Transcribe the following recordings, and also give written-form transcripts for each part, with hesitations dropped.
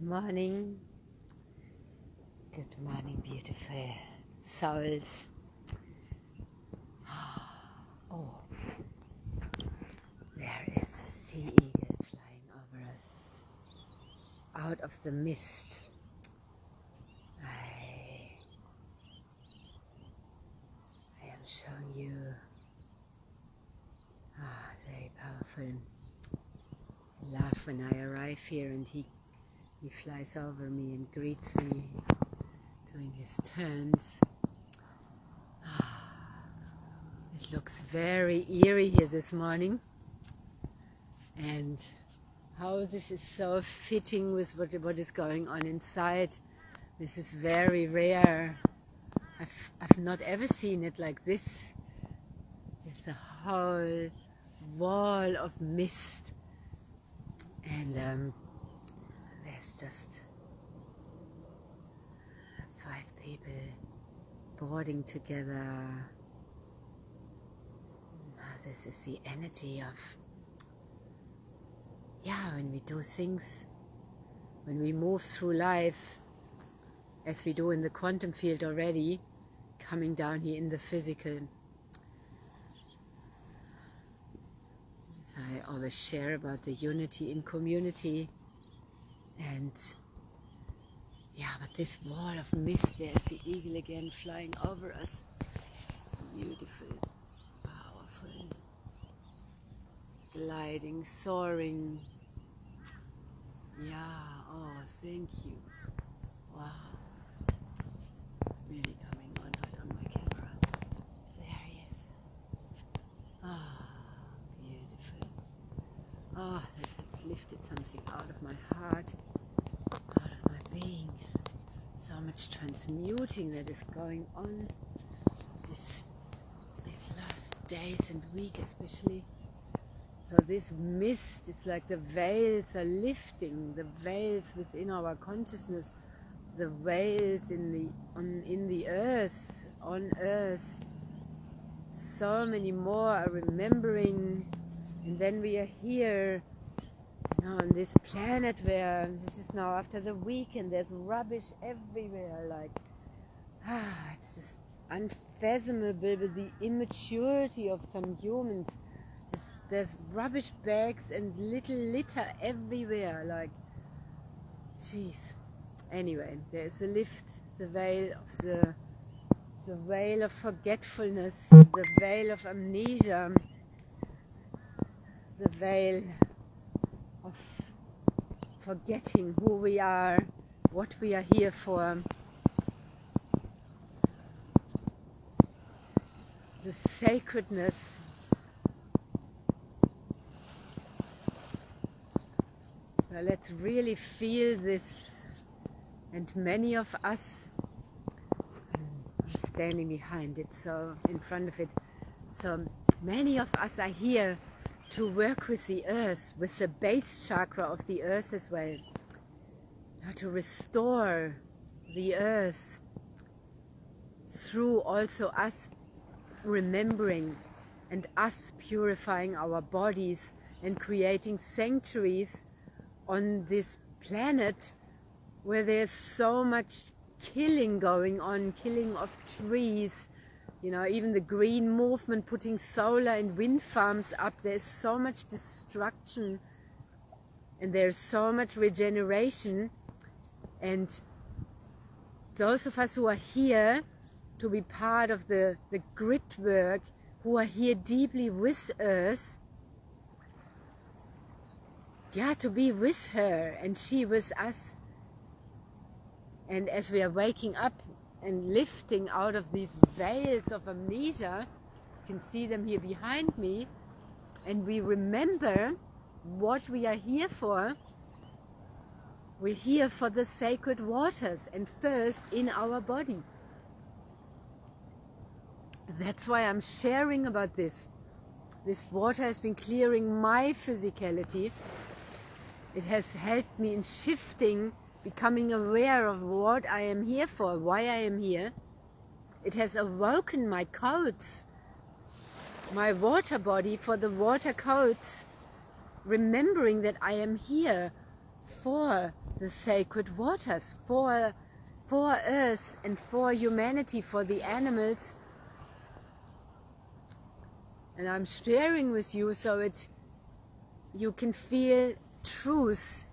morning. Good morning, beautiful souls. Oh, there is a sea eagle flying over us out of the mist. I am showing you very powerful love when I arrive here, and he flies over me and greets me, doing his turns. It looks very eerie here this morning, and how this is so fitting with what is going on inside. This is very rare. I've not ever seen it like this. It's a whole wall of mist, and there's just 5 people boarding together. This is the energy of, when we do things, when we move through life, as we do in the quantum field already, coming down here in the physical. As I always share about the unity in community, and but this wall of mist, there's the eagle again flying over us. Beautiful, powerful, gliding, soaring. Oh, thank you. Wow. Really coming on right on my camera. There he is. Beautiful. That's lifted something out of my heart, out of my being. So much transmuting that is going on these last days and week especially. So this mist is like the veils are lifting, the veils within our consciousness, the veils in the earth, on earth. So many more are remembering, and then we are here on this planet where this is now after the weekend. There's rubbish everywhere, it's just unfathomable with the immaturity of some humans. There's rubbish bags and little litter everywhere, jeez. Anyway, there's a lift, the veil of the veil of forgetfulness, the veil of amnesia, the veil of forgetting who we are, what we are here for. The sacredness. So let's really feel this. And many of us, I'm standing behind it, so in front of it, so many of us are here to work with the earth, with the base chakra of the earth as well, to restore the earth through also us remembering and us purifying our bodies and creating sanctuaries on this planet where there's so much killing going on, killing of trees, even the green movement, putting solar and wind farms up. There's so much destruction and there's so much regeneration. And those of us who are here to be part of the grid work, who are here deeply with Earth, to be with her and she with us. And as we are waking up and lifting out of these veils of amnesia, you can see them here behind me, and we remember what we are here for. We're here for the sacred waters, and first in our body. That's why I'm sharing about this. This water has been clearing my physicality. It has helped me in shifting, becoming aware of what I am here for, why I am here. It has awoken my codes, my water body for the water codes, remembering that I am here for the sacred waters for Earth and for humanity, for the animals. And I'm sharing with you so you can feel truth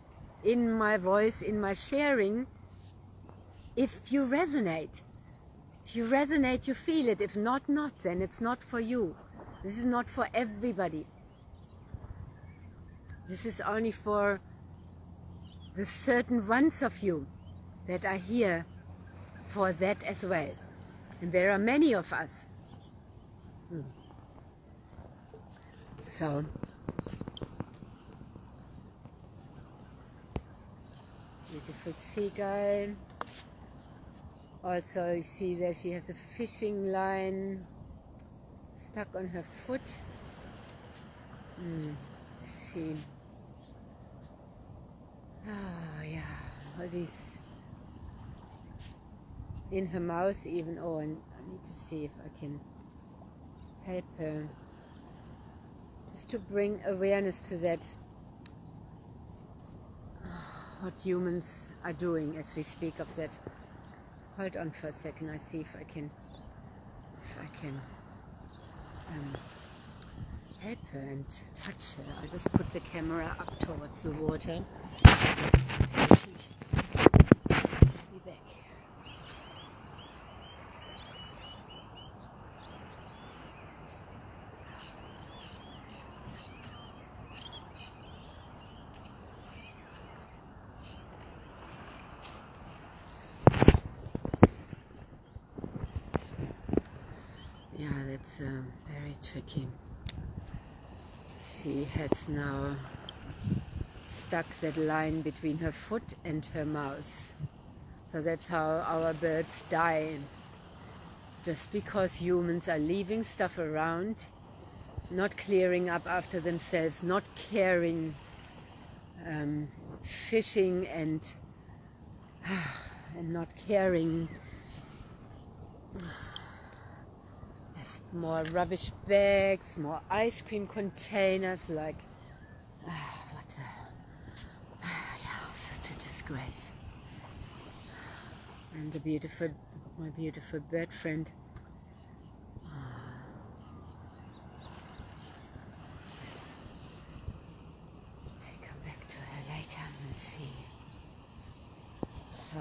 in my voice, in my sharing. If you resonate, you feel it. If not, then it's not for you. This is not for everybody. This is only for the certain ones of you that are here for that as well. And there are many of us. So, beautiful seagull. Also, you see that she has a fishing line stuck on her foot. Let's see. Oh, yeah. All these in her mouth even. Oh, and I need to see if I can help her. Just to bring awareness to that, what humans are doing as we speak of that. Hold on for a second, I see if I can help her and touch her. I'll just put the camera up towards the water. Be back. Yeah, that's very tricky. She has now stuck that line between her foot and her mouth. So that's how our birds die. Just because humans are leaving stuff around, not clearing up after themselves, not caring, fishing and not caring. More rubbish bags, more ice cream containers, like, what the, yeah, such a disgrace. And my beautiful bird friend. I come back to her later and see. So,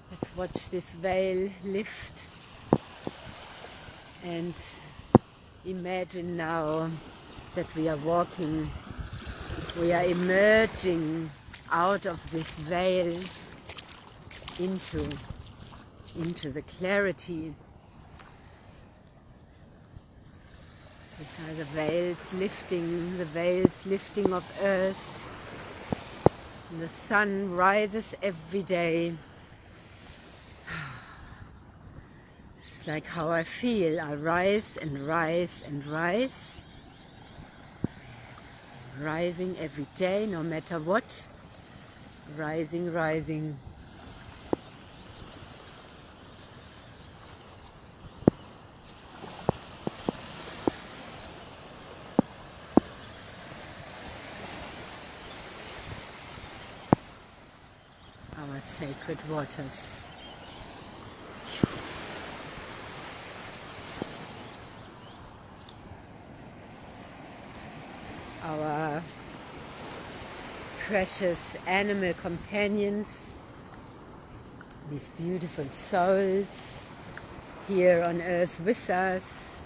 let's watch this veil lift. And imagine now that we are walking, we are emerging out of this veil into the clarity. These are the veils lifting of Earth. And the sun rises every day. Like how I feel. I rise and rise and rise. Rising every day, no matter what. Rising. Our sacred waters. Our precious animal companions, these beautiful souls here on Earth with us.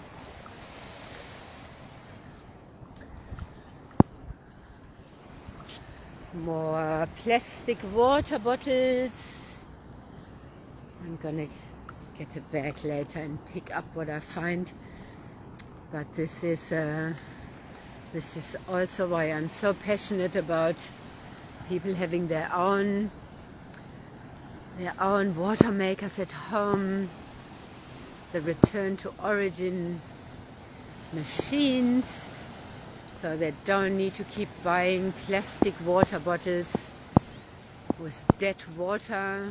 More plastic water bottles. I'm gonna get a bag later and pick up what I find, but this is also why I'm so passionate about people having their own water makers at home, the return to origin machines, so they don't need to keep buying plastic water bottles with dead water,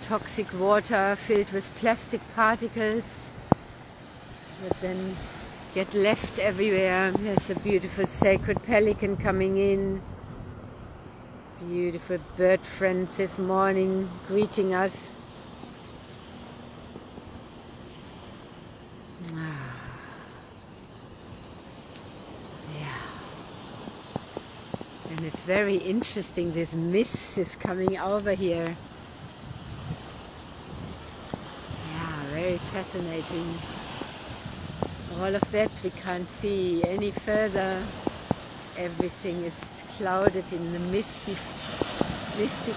toxic water filled with plastic particles that then get left everywhere. There's a beautiful sacred pelican coming in. Beautiful bird friends this morning greeting us. And it's very interesting, this mist is coming over here. Yeah, very fascinating. All of that we can't see any further. Everything is clouded in the misty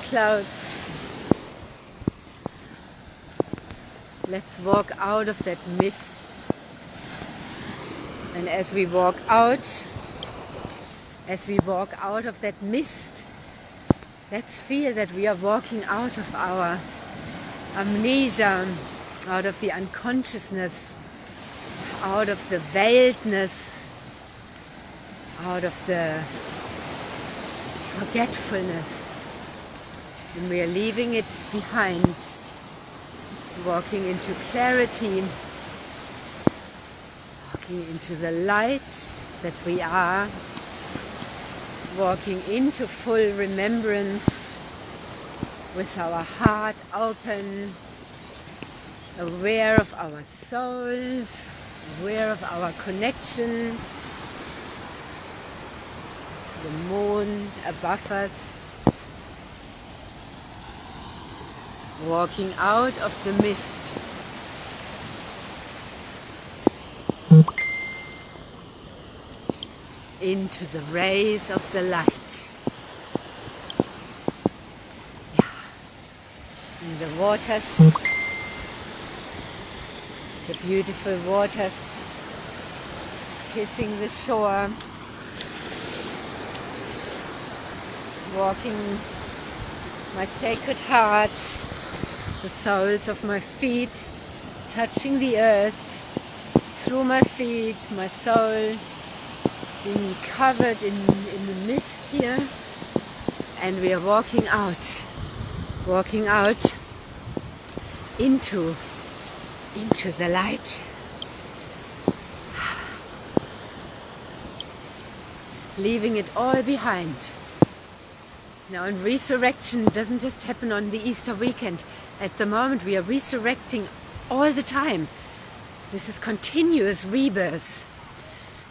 clouds. Let's walk out of that mist. And as we walk out of that mist, let's feel that we are walking out of our amnesia, out of the unconsciousness, out of the veiledness, out of the forgetfulness. And we are leaving it behind, walking into clarity, walking into the light that we are, walking into full remembrance with our heart open, aware of our soul, aware of our connection, the moon above us, walking out of the mist. Into the rays of the light. Yeah. In the waters, the beautiful waters kissing the shore, walking my sacred heart, the soles of my feet touching the earth, through my feet, my soul being covered in the mist here, and we are walking out into the light, leaving it all behind. Now, and resurrection doesn't just happen on the Easter weekend. At the moment we are resurrecting all the time. This is continuous rebirth.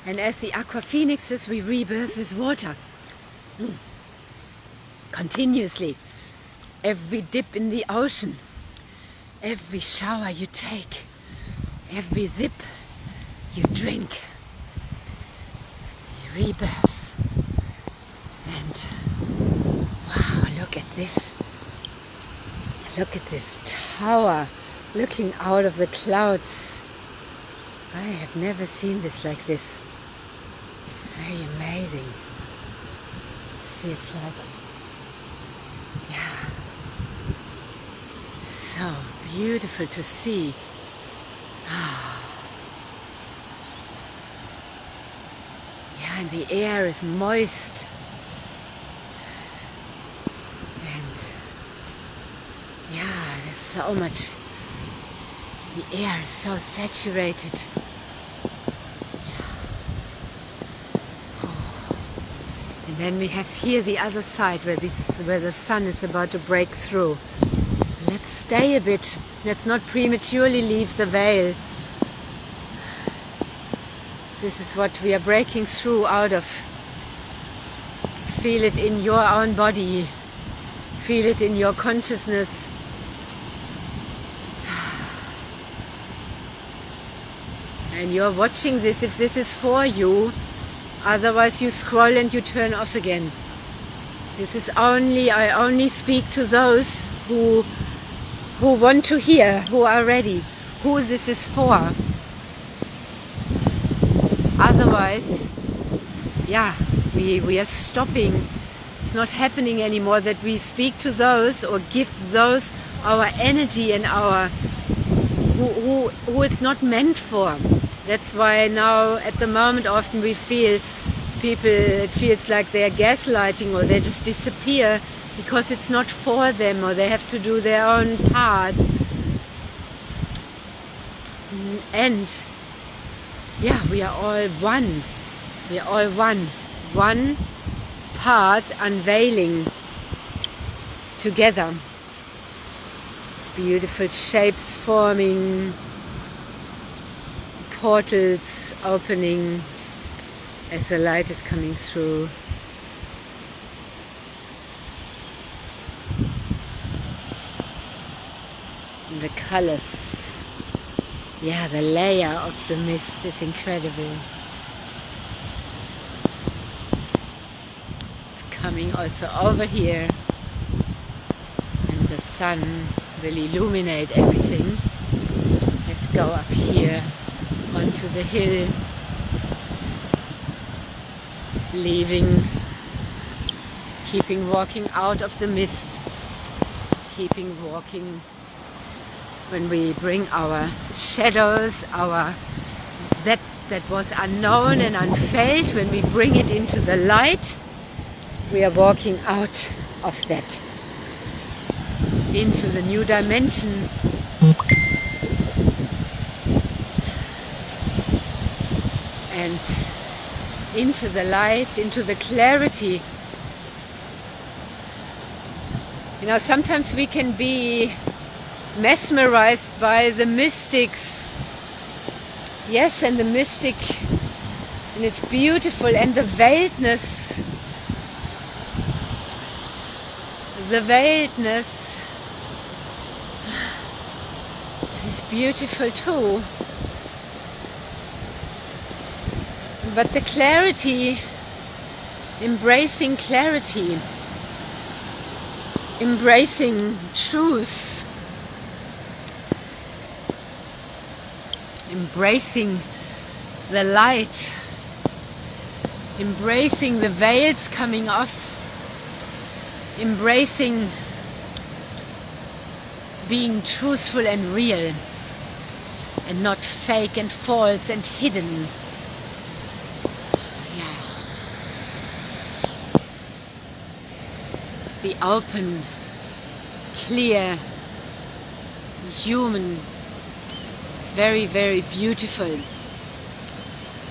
And as the aqua phoenixes, we rebirth with water. Continuously. Every dip in the ocean, every shower you take, every sip you drink, you rebirth. And wow, look at this. Look at this tower looking out of the clouds. I have never seen this like this. Very amazing. This feels like, yeah, so beautiful to see. Yeah, and the air is moist. And yeah, there's so much. The air is so saturated. And then we have here the other side where the sun is about to break through. Let's stay a bit. Let's not prematurely leave the veil. This is what we are breaking through out of. Feel it in your own body. Feel it in your consciousness. And you're watching this if this is for you. Otherwise you scroll and you turn off again. This is I only speak to those who want to hear, who are ready, who this is for. Otherwise, yeah, we are stopping. It's not happening anymore that we speak to those or give those our energy and our who it's not meant for. That's why now at the moment often we feel people, it feels like they're gaslighting or they just disappear because it's not for them or they have to do their own part. And yeah, we are all one. We are all one. One part unveiling together. Beautiful shapes forming, portals opening as the light is coming through. And the colors, yeah, the layer of the mist is incredible. It's coming also over here, and the sun will illuminate everything. Let's go up here onto the hill, keeping walking out of the mist, keeping walking when we bring our shadows, that was unknown and unfelt, when we bring it into the light, we are walking out of that into the new dimension. And into the light, into the clarity. You know, sometimes we can be mesmerized by the mystics. Yes, and the mystic, and it's beautiful, and the veiledness. The veiledness is beautiful too. But the clarity, embracing clarity, embracing truth, embracing the light, embracing the veils coming off, embracing being truthful and real, and not fake and false and hidden. The open, clear, human. It's very, very beautiful.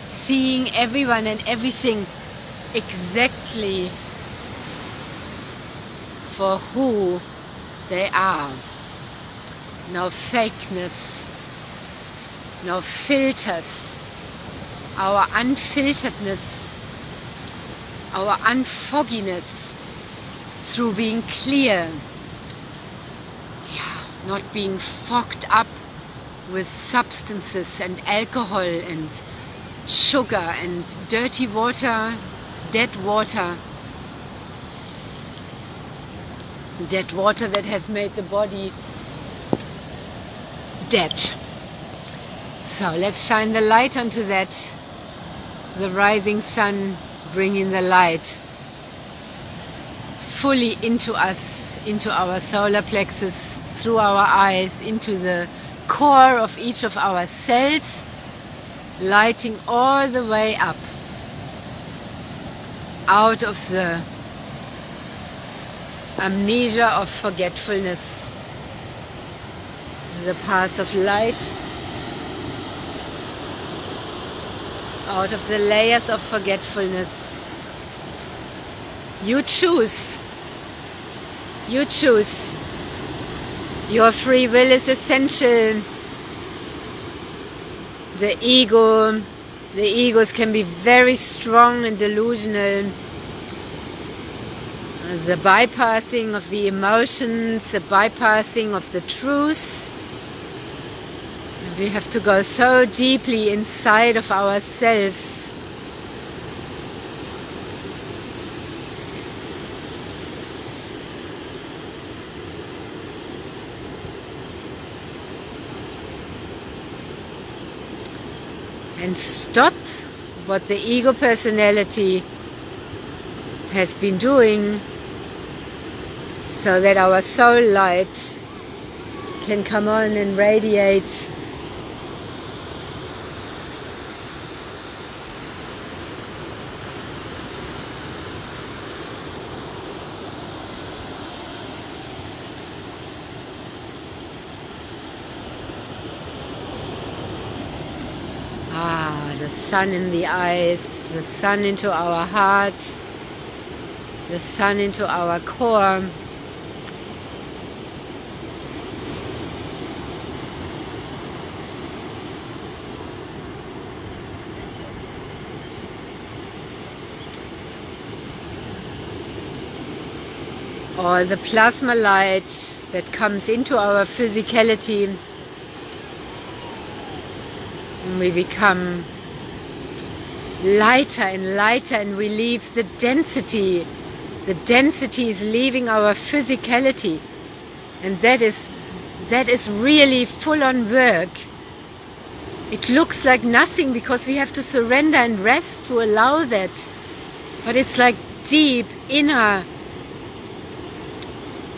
Seeing everyone and everything exactly for who they are. No fakeness, no filters. Our unfilteredness, our unfogginess, through being clear, not being fogged up with substances and alcohol and sugar and dirty water, dead water that has made the body dead. So let's shine the light onto that, the rising sun bringing the light fully into us, into our solar plexus, through our eyes, into the core of each of our cells, lighting all the way up, out of the amnesia of forgetfulness, the path of light, out of the layers of forgetfulness. You choose. You choose. Your free will is essential. The egos can be very strong and delusional. The bypassing of the emotions, the bypassing of the truth. We have to go so deeply inside of ourselves. And stop what the ego personality has been doing, so that our soul light can come on and radiate. The sun in the eyes, the sun into our heart, the sun into our core, or the plasma light that comes into our physicality, and we become lighter and lighter, and we leave the density. The density is leaving our physicality, and that is really full-on work. It looks like nothing because we have to surrender and rest to allow that, but it's like deep inner.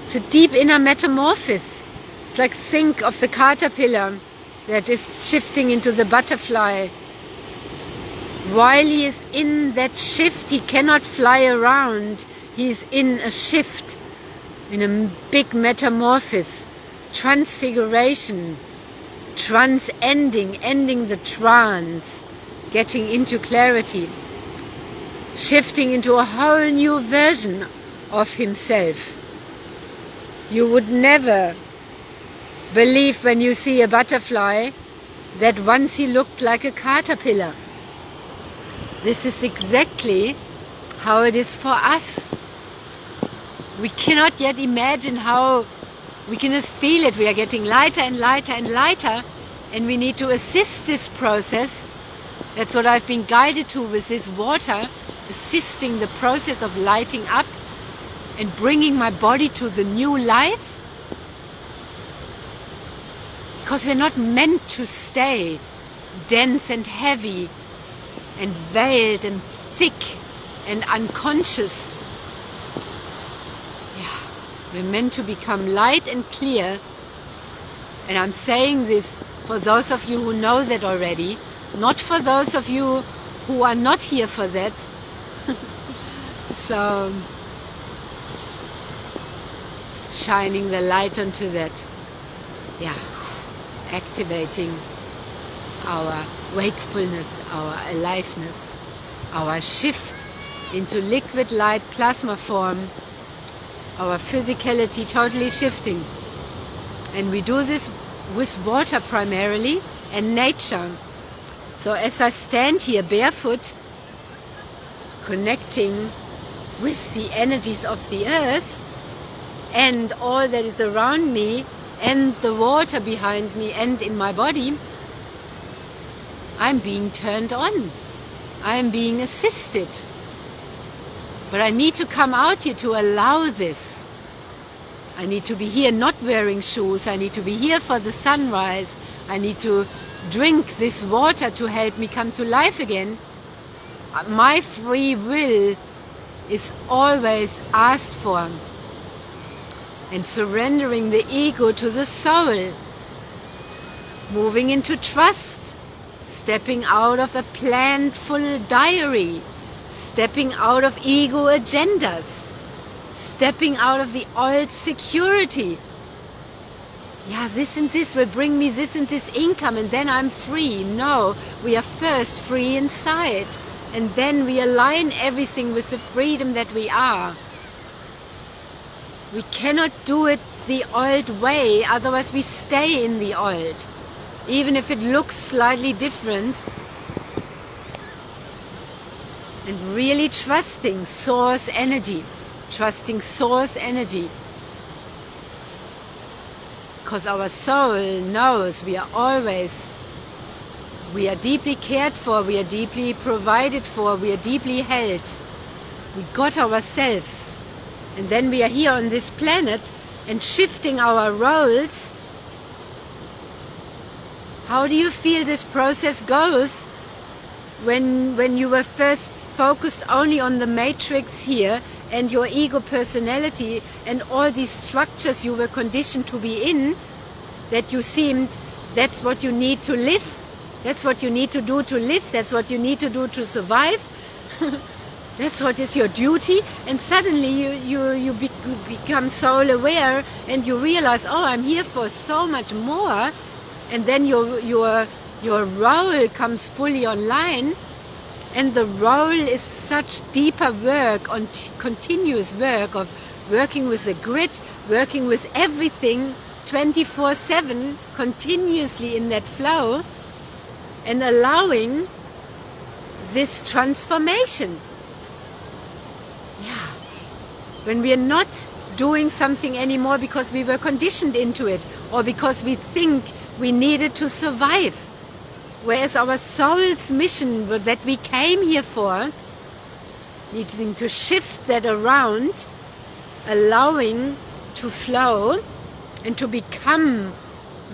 It's a deep inner metamorphis. It's like think of the caterpillar that is shifting into the butterfly. While he is in that shift, he cannot fly around. He is in a shift, in a big metamorphosis, transfiguration, ending the trance, getting into clarity, shifting into a whole new version of himself. You would never believe when you see a butterfly that once he looked like a caterpillar. This is exactly how it is for us. We cannot yet imagine how. We can just feel it. We are getting lighter and lighter and lighter, and we need to assist this process. That's what I've been guided to with this water, assisting the process of lighting up and bringing my body to the new life. Because we're not meant to stay dense and heavy and veiled and thick and unconscious. We're meant to become light and clear, and I'm saying this for those of you who know that already, not for those of you who are not here for that. So, shining the light onto that, activating our wakefulness, our aliveness, our shift into liquid light plasma form, our physicality totally shifting. And we do this with water primarily and nature. So as I stand here barefoot, connecting with the energies of the earth and all that is around me and the water behind me and in my body, I'm being turned on. I'm being assisted. But I need to come out here to allow this. I need to be here not wearing shoes. I need to be here for the sunrise. I need to drink this water to help me come to life again. My free will is always asked for. And surrendering the ego to the soul. Moving into trust. Stepping out of a planned full diary. Stepping out of ego agendas, stepping out of the old security. This and this will bring me this and this income and then I'm free. No, we are first free inside and then we align everything with the freedom that we are. We cannot do it the old way, otherwise we stay in the old, even if it looks slightly different. And really trusting source energy. Trusting source energy. Because our soul knows we are deeply cared for, we are deeply provided for, we are deeply held. We got ourselves. And then we are here on this planet and shifting our roles. How do you feel this process goes when you were first focused only on the matrix here and your ego personality and all these structures you were conditioned to be in, that you seemed that's what you need to live, that's what you need to do to live, that's what you need to do to survive, that's what is your duty, and suddenly you become soul aware and you realize, oh, I'm here for so much more, and then your role comes fully online. And the role is such deeper work, on continuous work of working with the grid, working with everything 24/7, continuously in that flow, and allowing this transformation. When we are not doing something anymore because we were conditioned into it, or because we think we needed to survive. Whereas our soul's mission that we came here for, needing to shift that around, allowing to flow and to become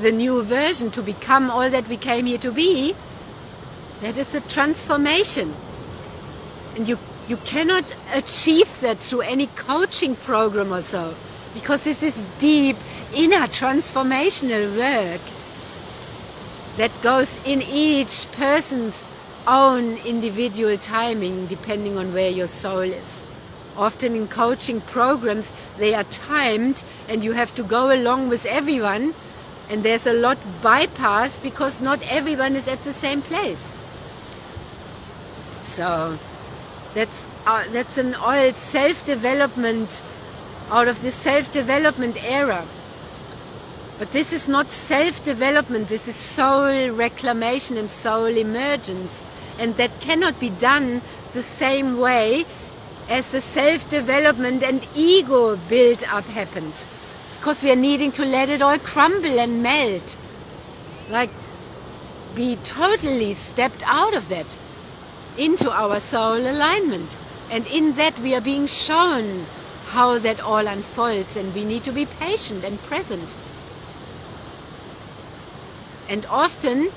the new version, to become all that we came here to be, that is a transformation. And you cannot achieve that through any coaching program or so, because this is deep inner transformational work that goes in each person's own individual timing, depending on where your soul is. Often in coaching programs, they are timed and you have to go along with everyone, and there's a lot bypassed because not everyone is at the same place. So that's an old self-development, out of this self-development era. But this is not self-development, this is soul reclamation and soul emergence. And that cannot be done the same way as the self-development and ego build-up happened. Because we are needing to let it all crumble and melt. Like, be totally stepped out of that into our soul alignment. And in that we are being shown how that all unfolds, and we need to be patient and present. And often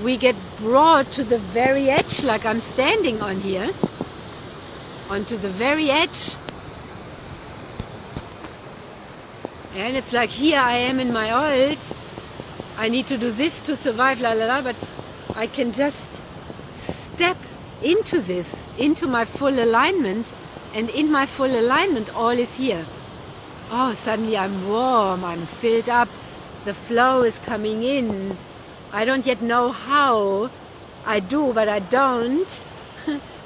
we get brought to the very edge, like I'm standing on here, onto the very edge. And it's like, here I am in my old, I need to do this to survive, la la la, but I can just step into this, into my full alignment, and in my full alignment all is here. Oh, suddenly I'm warm, I'm filled up, the flow is coming in. I don't yet know how. I do, but I don't.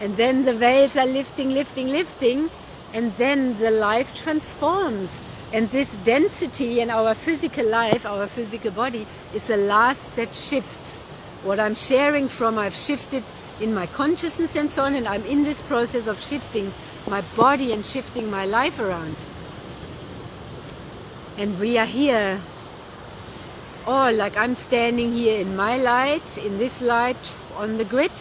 And then the veils are lifting, lifting, lifting, and then the life transforms. And this density in our physical life, our physical body, is the last that shifts. What I'm sharing from, I've shifted in my consciousness and so on, and I'm in this process of shifting my body and shifting my life around. And we are here. Oh, like I'm standing here in my light, in this light on the grid.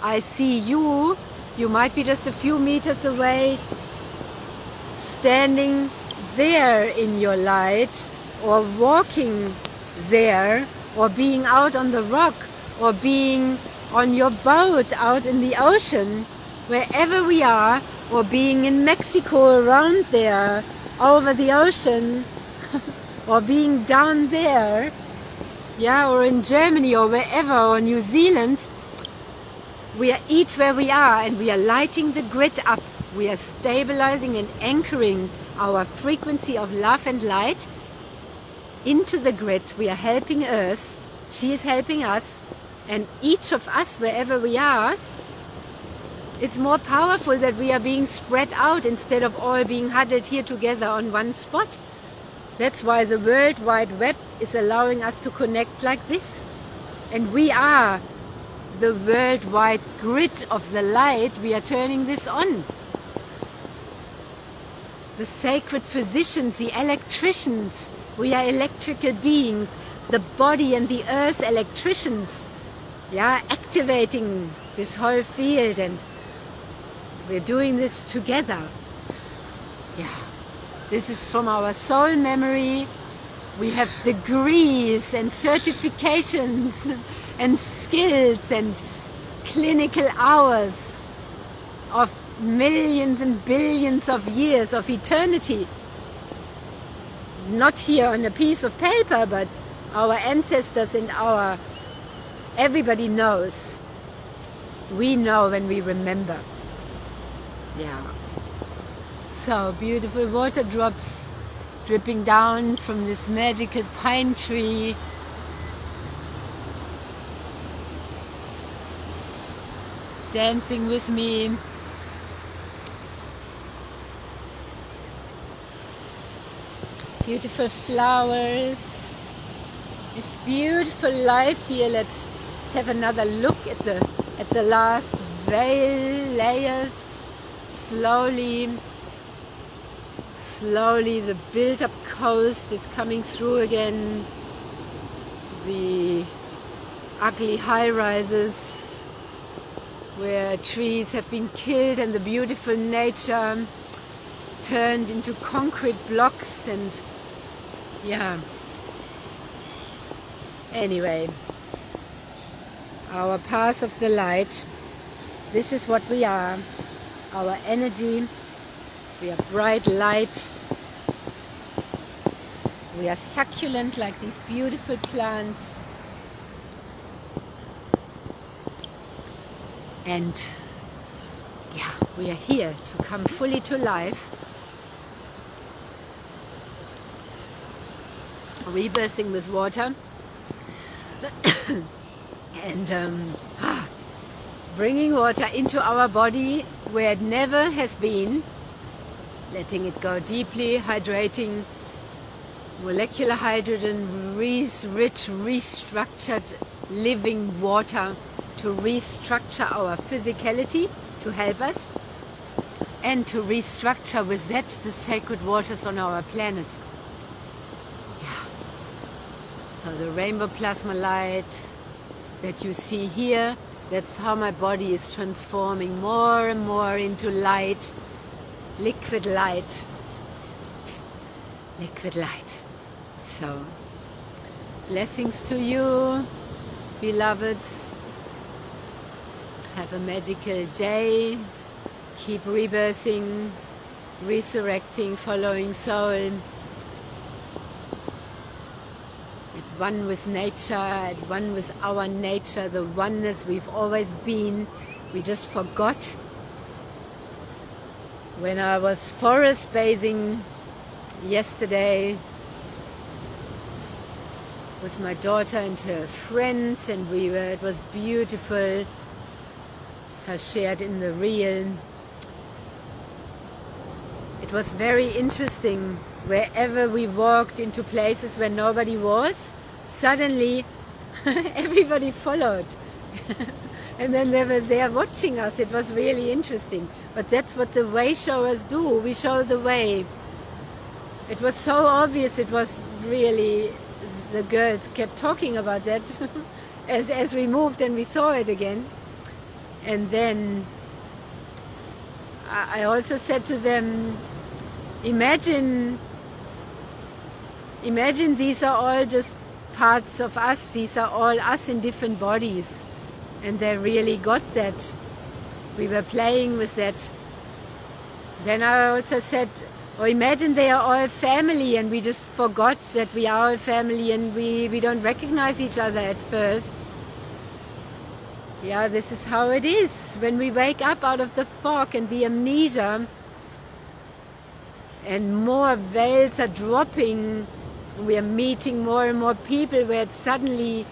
I see you. You might be just a few meters away, standing there in your light, or walking there, or being out on the rock, or being on your boat out in the ocean, wherever we are, or being in Mexico around there, over the ocean, or being down there. Yeah, or in Germany or wherever, or New Zealand. We are each where we are, and we are lighting the grid up. We are stabilizing and anchoring our frequency of love and light into the grid. We are helping Earth. She is helping us. And each of us, wherever we are, it's more powerful that we are being spread out instead of all being huddled here together on one spot. That's why the World Wide Web is allowing us to connect like this. And we are the worldwide grid of the light. We are turning this on. The sacred physicians, the electricians, we are electrical beings, the body and the earth electricians, yeah, activating this whole field, and we're doing this together. Yeah. This is from our soul memory. We have degrees and certifications and skills and clinical hours of millions and billions of years of eternity. Not here on a piece of paper, but our ancestors and everybody knows. We know when we remember. Yeah. So beautiful water drops dripping down from this magical pine tree. Dancing with me. Beautiful flowers. This beautiful life here. Let's have another look at the last veil layers. Slowly slowly the built-up coast is coming through again. The ugly high-rises where trees have been killed and the beautiful nature turned into concrete blocks. And yeah, anyway, our path of the light, this is what we are. Our energy, we are bright light, we are succulent like these beautiful plants, and yeah, we are here to come fully to life, rebirthing with water and bringing water into our body where it never has been, letting it go deeply, hydrating, molecular hydrogen, rich, restructured living water to restructure our physicality, to help us, and to restructure with that the sacred waters on our planet. Yeah. So the rainbow plasma light that you see here, that's how my body is transforming more and more into light, liquid light, liquid light. So, blessings to you, beloveds. Have a magical day. Keep rebirthing, resurrecting, following soul. At one with nature, at one with our nature, the oneness we've always been. We just forgot. When I was forest bathing yesterday with my daughter and her friends, and it was beautiful, as I shared in the reel. It was very interesting. Wherever we walked into places where nobody was, suddenly everybody followed. And then they were there watching us. It was really interesting. But that's what the way showers do. We show the way. It was so obvious. It was really, the girls kept talking about that as we moved and we saw it again. And then I also said to them, imagine these are all just parts of us. These are all us in different bodies. And they really got that. We were playing with that. Then I also said, or imagine they are all family and we just forgot that we are all family and we don't recognize each other at first. Yeah, this is how it is. When we wake up out of the fog and the amnesia and more veils are dropping, we are meeting more and more people where it's suddenly,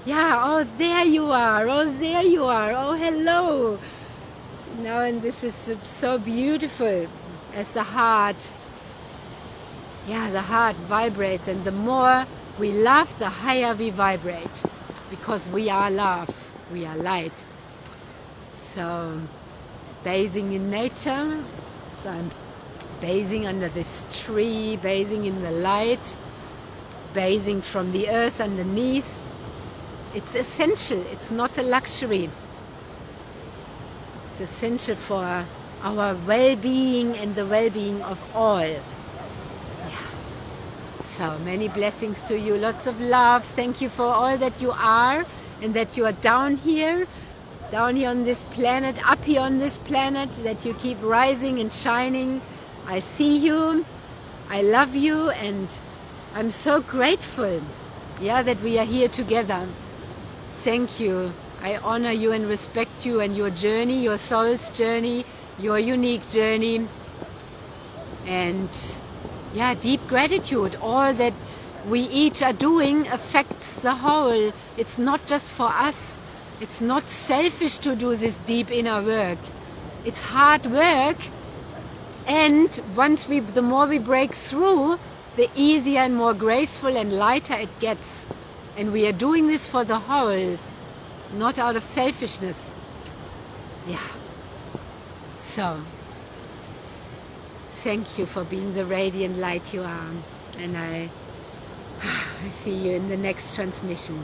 yeah, oh, there you are, oh, there you are, oh, hello. Now, and this is so beautiful as the heart, yeah, the heart vibrates, and the more we love, the higher we vibrate, because we are love, we are light. So, bathing in nature, so I'm bathing under this tree, bathing in the light, bathing from the earth underneath. It's essential, it's not a luxury. It's essential for our well-being and the well-being of all. Yeah. So many blessings to you, lots of love. Thank you for all that you are and that you are down here on this planet, up here on this planet, that you keep rising and shining. I see you, I love you, and I'm so grateful, yeah, that we are here together. Thank you. I honor you and respect you and your journey, your soul's journey, your unique journey. And yeah, deep gratitude. All that we each are doing affects the whole. It's not just for us. It's not selfish to do this deep inner work. It's hard work. And the more we break through, the easier and more graceful and lighter it gets. And we are doing this for the whole, not out of selfishness. Yeah. So, Thank you for being the radiant light you are. And I see you in the next transmission.